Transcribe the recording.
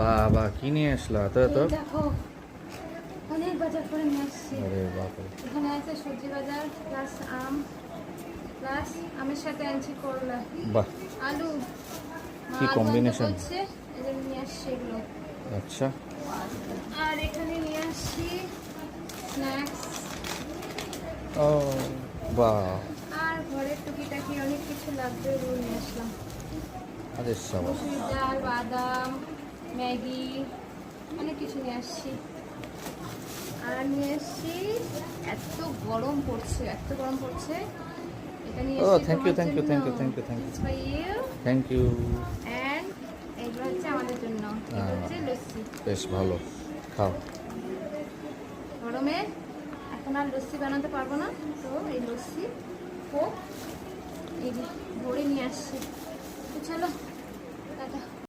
বাবা কি নিয়ে আসলা তো এই দেখো অনেক বাজার করে নিয়ে আসছি। আরে বাবা, এখানে আছে সবজি বাজার প্লাস আম প্লাস আমের সাথে আনছি করলা বাহ আলু। মা কি আলু আনতে কম্বিনেশন। বলছে এই জন্য নিয়ে আসছি এগুলো। আচ্ছা আর এখানে নিয়ে আসছি স্ন্যাক্স ও বাহ, আর ঘরের টুকিটাকি অনেক কিছু লাগবে ওগুলো নিয়ে আসলাম। আরে সাবাস। মুসুরির ডাল বাদাম ম্যাগি অনেক কিছু নিয়ে আসছি। আর নিয়ে এসছি এত গরম পড়ছে এটা নিয়ে ও এসছি থ্যাংক ইউ তোমার থ্যাংক ইউ জন্য। Thank you thank you thank you It's for you thank you. and এগুলো হচ্ছে আমাদের জন্য। এটা হচ্ছে লস্যি। বেশ ভালো, খাও। গরমে এখন আর লস্যি বানাতে পারবো না, তো এই লস্যি কোক এই যে ভরে নিয়ে আসছি। তো চলো